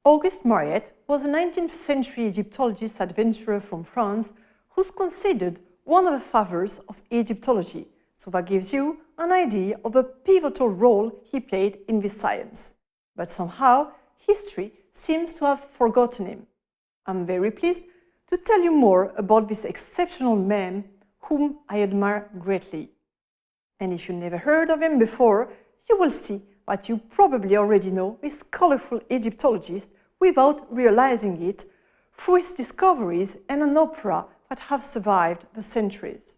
Auguste Mariette was a 19th century Egyptologist adventurer from France who's considered one of the fathers of Egyptology, so that gives you an idea of the pivotal role he played in this science. But somehow, history seems to have forgotten him. I'm very pleased to tell you more about this exceptional man whom I admire greatly. And if you never heard of him before, you will see that you probably already know this colorful Egyptologist without realizing it through his discoveries and an opera that have survived the centuries.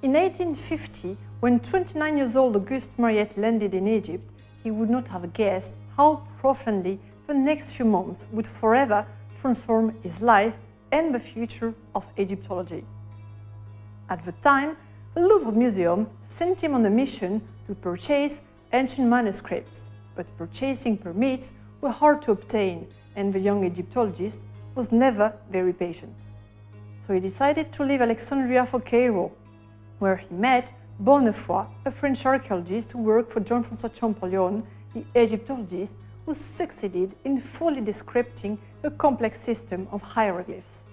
In 1850, when 29-year-old Auguste Mariette landed in Egypt, he would not have guessed how profoundly the next few months would forever transform his life and the future of Egyptology. At the time, the Louvre Museum sent him on a mission to purchase ancient manuscripts, but purchasing permits were hard to obtain, and the young Egyptologist was never very patient. So he decided to leave Alexandria for Cairo, where he met Bonnefoy, a French archaeologist who worked for Jean-François Champollion, the Egyptologist who succeeded in fully decrypting a complex system of hieroglyphs.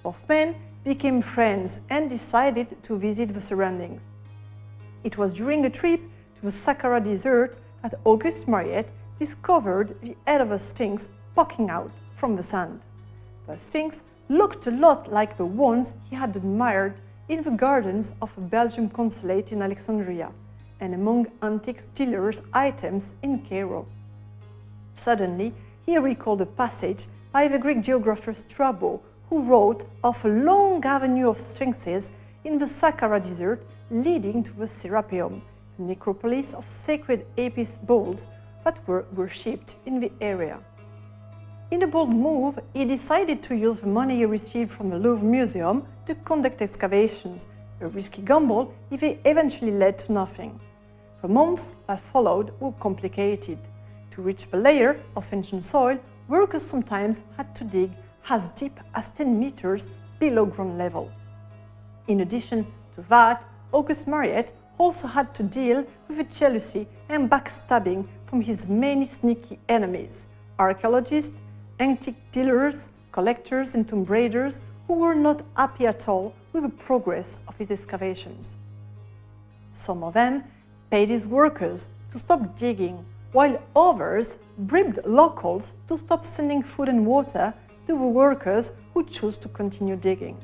Both men became friends and decided to visit the surroundings. It was during a trip to the Saqqara Desert that Auguste Mariette discovered the head of a sphinx poking out from the sand. The sphinx looked a lot like the ones he had admired in the gardens of a Belgian consulate in Alexandria and among antique dealers' items in Cairo. Suddenly, he recalled a passage by the Greek geographer Strabo, who wrote of a long avenue of sphinxes in the Saqqara Desert leading to the Serapeum, the necropolis of sacred Apis bulls that were worshipped in the area. In a bold move, he decided to use the money he received from the Louvre Museum to conduct excavations, a risky gamble if it eventually led to nothing. The months that followed were complicated. To reach the layer of ancient soil, workers sometimes had to dig as deep as 10 meters below ground level. In addition to that, Auguste Mariette also had to deal with the jealousy and backstabbing from his many sneaky enemies, archaeologists, antique dealers, collectors and tomb raiders who were not happy at all with the progress of his excavations. Some of them paid his workers to stop digging, while others bribed locals to stop sending food and water to the workers who chose to continue digging.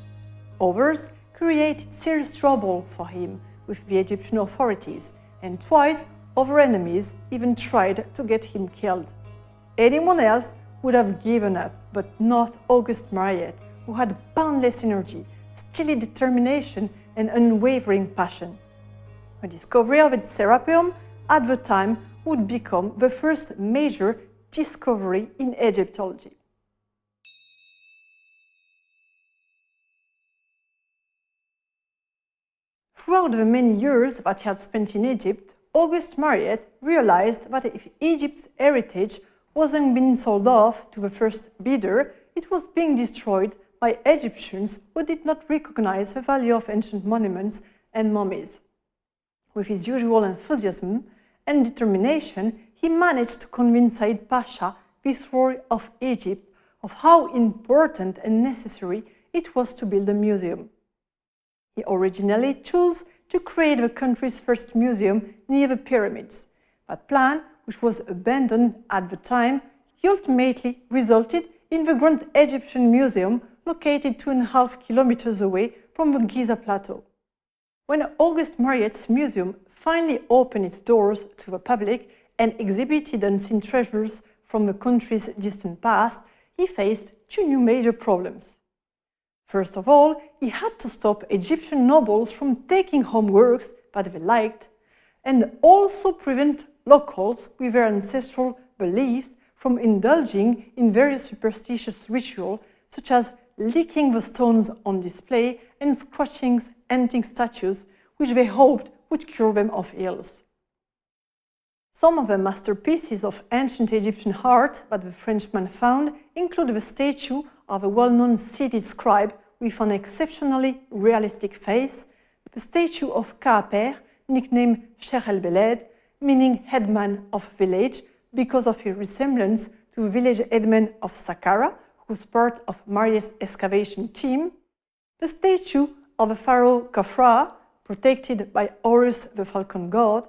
Others created serious trouble for him with the Egyptian authorities, and twice other enemies even tried to get him killed. Anyone else would have given up, but not Auguste Mariette, who had boundless energy, steely determination and unwavering passion. The discovery of the Serapeum at the time would become the first major discovery in Egyptology. Throughout the many years that he had spent in Egypt, Auguste Mariette realized that if Egypt's heritage wasn't being sold off to the first bidder, it was being destroyed by Egyptians who did not recognize the value of ancient monuments and mummies. With his usual enthusiasm and determination, he managed to convince Said Pasha, Viceroy of Egypt, of how important and necessary it was to build a museum. He originally chose to create the country's first museum near the pyramids. That plan, which was abandoned at the time, ultimately resulted in the Grand Egyptian Museum located 2.5 kilometers away from the Giza Plateau. When Auguste Mariette's museum finally opened its doors to the public and exhibited unseen treasures from the country's distant past, he faced two new major problems. First of all, he had to stop Egyptian nobles from taking home works that they liked, and also prevent locals with their ancestral beliefs from indulging in various superstitious rituals, such as licking the stones on display and scratching antique statues, which they hoped would cure them of ills. Some of the masterpieces of ancient Egyptian art that the Frenchman found include the statue of a well-known seated scribe with an exceptionally realistic face, the statue of Kaaper, nicknamed Sheikh el-Beled, meaning headman of village because of his resemblance to the village headman of Saqqara, who was part of Marius' excavation team, the statue of the pharaoh Khafra, protected by Horus the falcon god,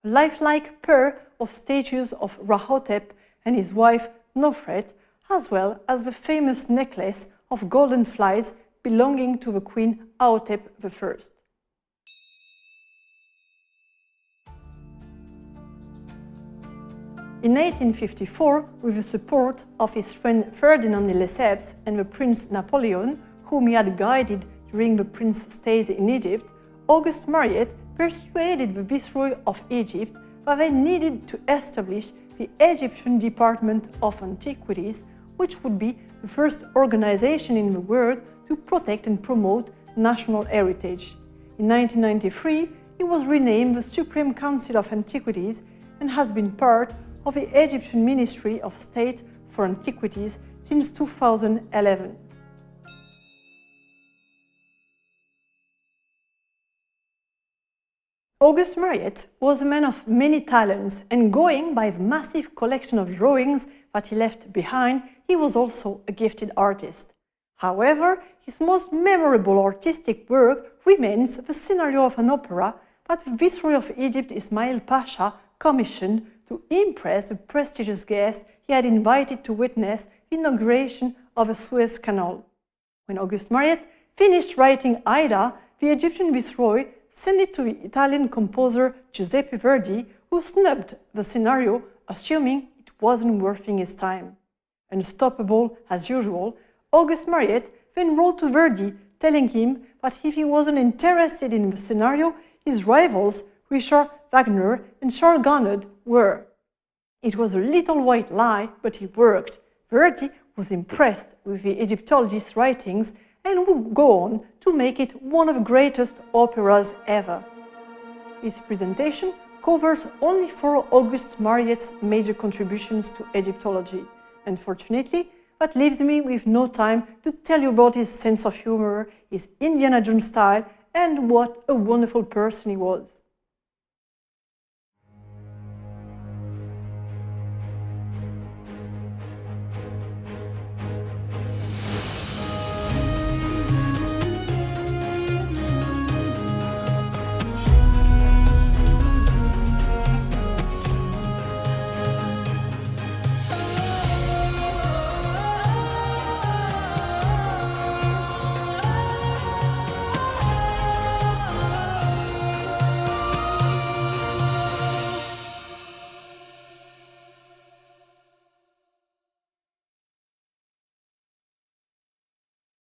a lifelike pair of statues of Rahotep and his wife Nofret, as well as the famous necklace of golden flies belonging to the queen Aotep I. In 1854, with the support of his friend Ferdinand de Lesseps and the Prince Napoleon, whom he had guided during the prince's stays in Egypt, Auguste Mariette persuaded the Viceroy of Egypt that they needed to establish the Egyptian Department of Antiquities, which would be the first organization in the world to protect and promote national heritage. In 1993, it was renamed the Supreme Council of Antiquities and has been part of the Egyptian Ministry of State for Antiquities since 2011. Auguste Mariette was a man of many talents, and going by the massive collection of drawings that he left behind, he was also a gifted artist. However, his most memorable artistic work remains the scenario of an opera that the Viceroy of Egypt Ismail Pasha commissioned to impress the prestigious guest he had invited to witness the inauguration of the Suez Canal. When Auguste Mariette finished writing Aida, the Egyptian Viceroy sent it to the Italian composer Giuseppe Verdi, who snubbed the scenario, assuming it wasn't worth his time. Unstoppable as usual, Auguste Mariette then wrote to Verdi, telling him that if he wasn't interested in the scenario, his rivals, Richard Wagner and Charles Gounod, were. It was a little white lie, but it worked. Verdi was impressed with the Egyptologist's writings and would go on to make it one of the greatest operas ever. This presentation covers only 4 Auguste Mariette's major contributions to Egyptology. Unfortunately, that leaves me with no time to tell you about his sense of humor, his Indiana Jones style, and what a wonderful person he was.